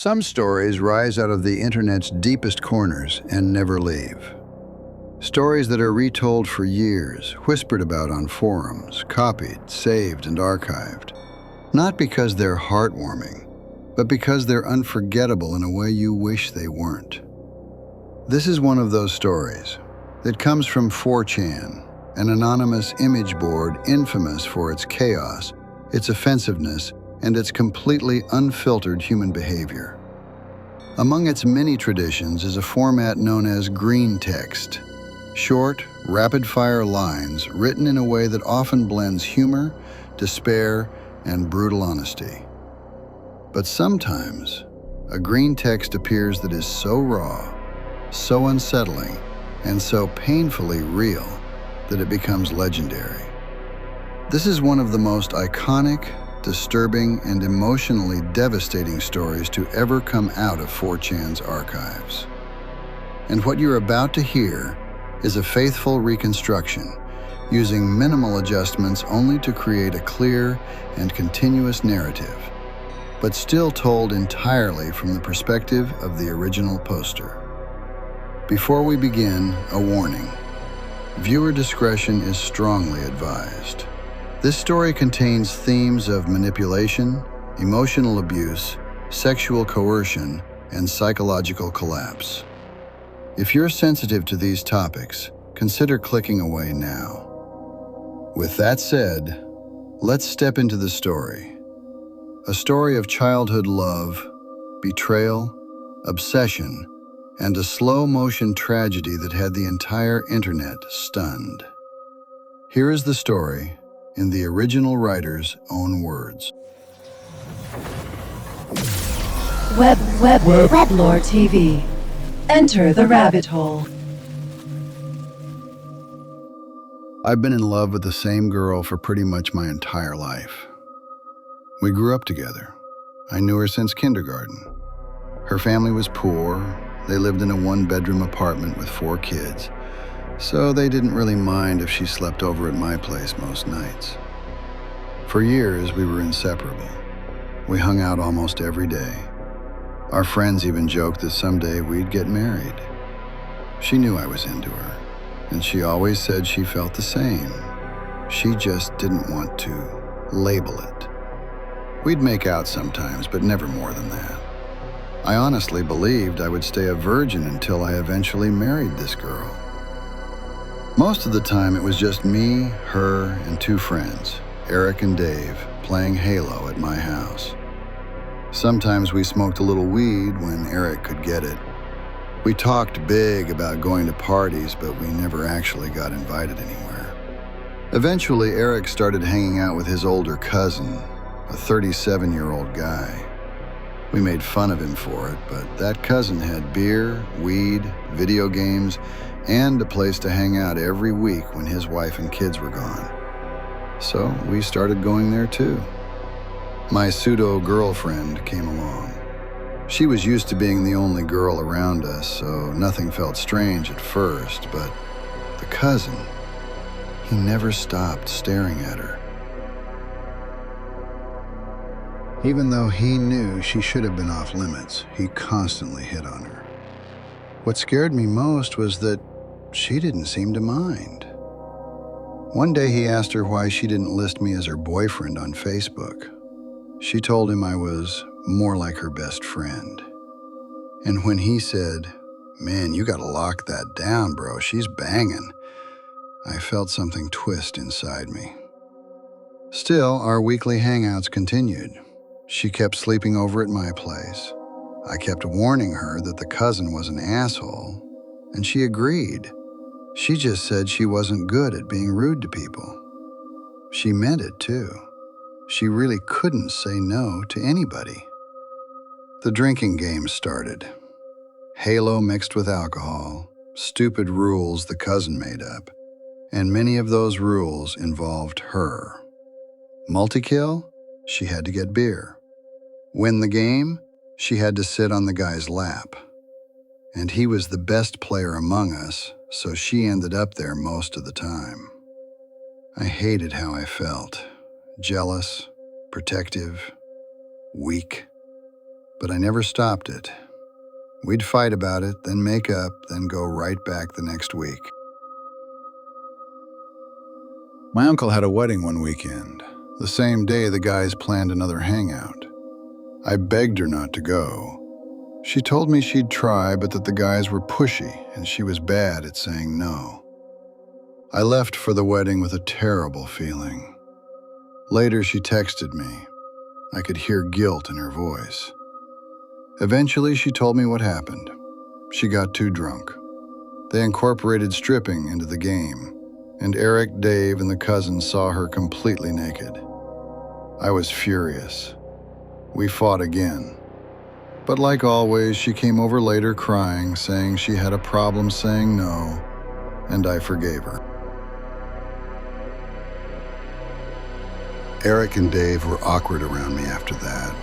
Some stories rise out of the internet's deepest corners and never leave. Stories that are retold for years, whispered about on forums, copied, saved, and archived. Not because they're heartwarming, but because they're unforgettable in a way you wish they weren't. This is one of those stories. It comes from 4chan, an anonymous image board infamous for its chaos, its offensiveness, and its completely unfiltered human behavior. Among its many traditions is a format known as greentext, short, rapid-fire lines written in a way that often blends humor, despair, and brutal honesty. But sometimes, a green text appears that is so raw, so unsettling, and so painfully real that it becomes legendary. This is one of the most iconic, disturbing, and emotionally devastating stories to ever come out of 4chan's archives. And what you're about to hear is a faithful reconstruction, using minimal adjustments only to create a clear and continuous narrative, but still told entirely from the perspective of the original poster. Before we begin, a warning. Viewer discretion is strongly advised. This story contains themes of manipulation, emotional abuse, sexual coercion, and psychological collapse. If you're sensitive to these topics, consider clicking away now. With that said, let's step into the story. A story of childhood love, betrayal, obsession, and a slow-motion tragedy that had the entire internet stunned. Here is the story in the original writer's own words. Weblore TV. Enter the rabbit hole. I've been in love with the same girl for pretty much my entire life. We grew up together. I knew her since kindergarten. Her family was poor. They lived in a one-bedroom apartment with 4 kids, so they didn't really mind if she slept over at my place most nights. For years, we were inseparable. We hung out almost every day. Our friends even joked that someday we'd get married. She knew I was into her, and she always said she felt the same. She just didn't want to label it. We'd make out sometimes, but never more than that. I honestly believed I would stay a virgin until I eventually married this girl. Most of the time, it was just me, her, and 2 friends, Eric and Dave, playing Halo at my house. Sometimes we smoked a little weed when Eric could get it. We talked big about going to parties, but we never actually got invited anywhere. Eventually, Eric started hanging out with his older cousin, a 37-year-old guy. We made fun of him for it, but that cousin had beer, weed, video games, and a place to hang out every week when his wife and kids were gone. So we started going there too. My pseudo-girlfriend came along. She was used to being the only girl around us, so nothing felt strange at first, but the cousin, he never stopped staring at her. Even though he knew she should have been off limits, he constantly hit on her. What scared me most was that she didn't seem to mind. One day he asked her why she didn't list me as her boyfriend on Facebook. She told him I was more like her best friend. And when he said, "Man, you gotta lock that down, bro, she's banging," I felt something twist inside me. Still, our weekly hangouts continued. She kept sleeping over at my place. I kept warning her that the cousin was an asshole, and she agreed. She just said she wasn't good at being rude to people. She meant it too. She really couldn't say no to anybody. The drinking game started. Halo mixed with alcohol, stupid rules the cousin made up, and many of those rules involved her. Multi-kill? She had to get beer. Win the game? She had to sit on the guy's lap. And he was the best player among us, so she ended up there most of the time. I hated how I felt. Jealous, protective, weak. but I never stopped it. We'd fight about it, then make up, then go right back the next week. My uncle had a wedding one weekend. The same day, the guys planned another hangout. I begged her not to go. She told me she'd try, but that the guys were pushy and she was bad at saying no. I left for the wedding with a terrible feeling. Later, she texted me. I could hear guilt in her voice. Eventually, she told me what happened. She got too drunk. They incorporated stripping into the game, and Eric, Dave, and the cousins saw her completely naked. I was furious. We fought again. But like always, she came over later crying, saying she had a problem saying no, and I forgave her. Eric and Dave were awkward around me after that.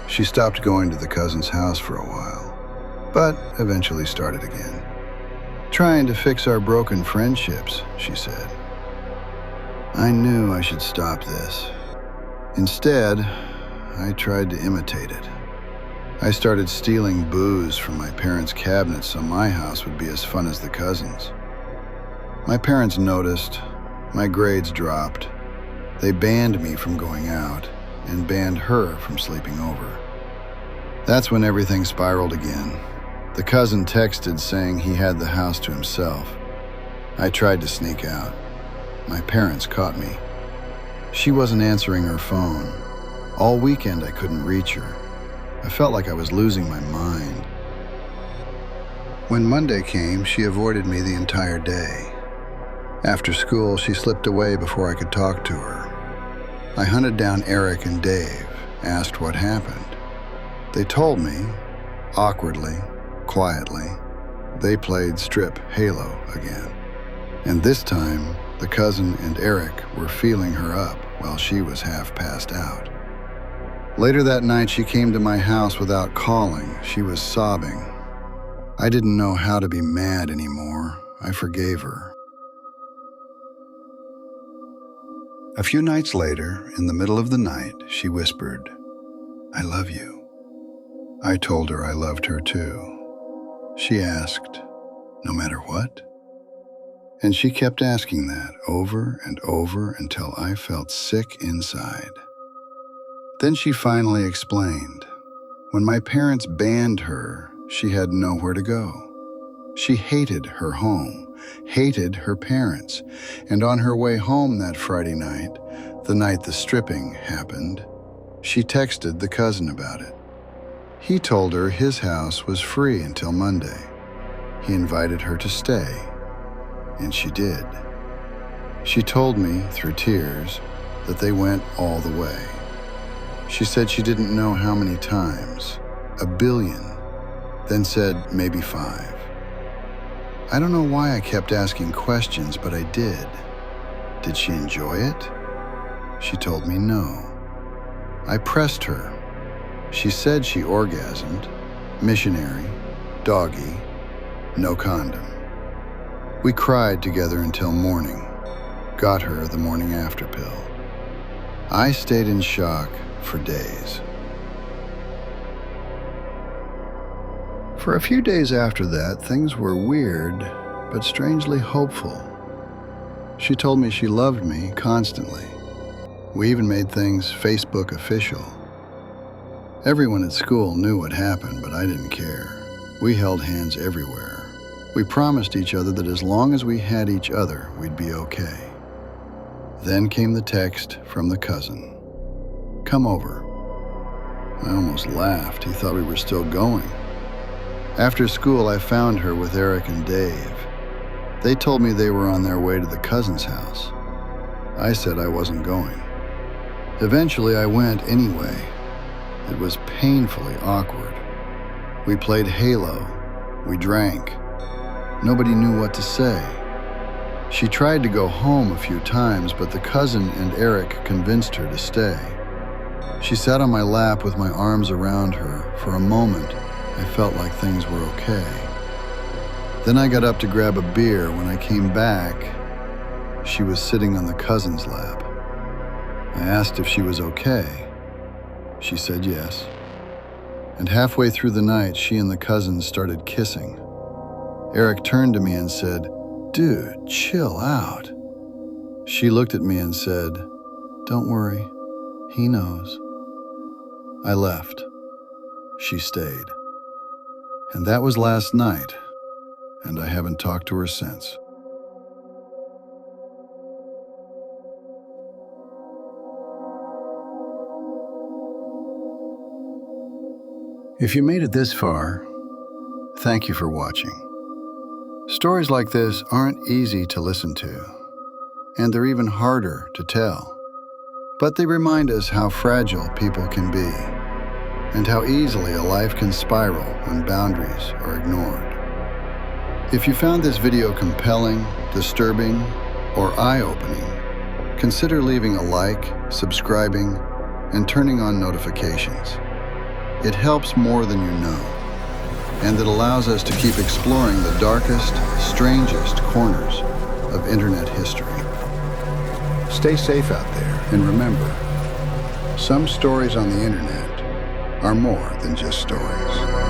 She stopped going to the cousin's house for a while, but eventually started again. Trying to fix our broken friendships, she said. I knew I should stop this. Instead, I tried to imitate it. I started stealing booze from my parents' cabinets so my house would be as fun as the cousins'. My parents noticed. My grades dropped. They banned me from going out and banned her from sleeping over. That's when everything spiraled again. The cousin texted saying he had the house to himself. I tried to sneak out. My parents caught me. She wasn't answering her phone. All weekend I couldn't reach her. I felt like I was losing my mind. When Monday came, she avoided me the entire day. After school, she slipped away before I could talk to her. I hunted down Eric and Dave, asked what happened. They told me, awkwardly, quietly. They played strip Halo again. And this time, the cousin and Eric were feeling her up while she was half passed out. Later that night, she came to my house without calling. She was sobbing. I didn't know how to be mad anymore. I forgave her. A few nights later, in the middle of the night, she whispered, "I love you." I told her I loved her too. She asked, "No matter what?" And she kept asking that over and over until I felt sick inside. Then she finally explained. When my parents banned her, she had nowhere to go. She hated her home, hated her parents, and on her way home that Friday night, the night the stripping happened, she texted the cousin about it. He told her his house was free until Monday. He invited her to stay, and she did. She told me, through tears, that they went all the way. She said she didn't know how many times, 1 billion, then said maybe 5. I don't know why I kept asking questions, but I did. Did she enjoy it? She told me no. I pressed her. She said she orgasmed, missionary, doggy, no condom. We cried together until morning, got her the morning after pill. I stayed in shock for days. For a few days after that, things were weird, but strangely hopeful. She told me she loved me constantly. We even made things Facebook official. Everyone at school knew what happened, but I didn't care. We held hands everywhere. We promised each other that as long as we had each other, we'd be okay. Then came the text from the cousin. "Come over." I almost laughed. He thought we were still going. After school, I found her with Eric and Dave. They told me they were on their way to the cousin's house. I said I wasn't going. Eventually, I went anyway. It was painfully awkward. We played Halo. We drank. Nobody knew what to say. She tried to go home a few times, but the cousin and Eric convinced her to stay. She sat on my lap with my arms around her. For a moment, I felt like things were okay. Then I got up to grab a beer. When I came back, she was sitting on the cousin's lap. I asked if she was okay. She said yes. And halfway through the night, she and the cousins started kissing. Eric turned to me and said, "Dude, chill out." She looked at me and said, "Don't worry, he knows." I left. She stayed. And that was last night, and I haven't talked to her since. If you made it this far, thank you for watching. Stories like this aren't easy to listen to, and they're even harder to tell. But they remind us how fragile people can be, and how easily a life can spiral when boundaries are ignored. If you found this video compelling, disturbing, or eye-opening, consider leaving a like, subscribing, and turning on notifications. It helps more than you know, and it allows us to keep exploring the darkest, strangest corners of internet history. Stay safe out there, and remember, some stories on the internet are more than just stories.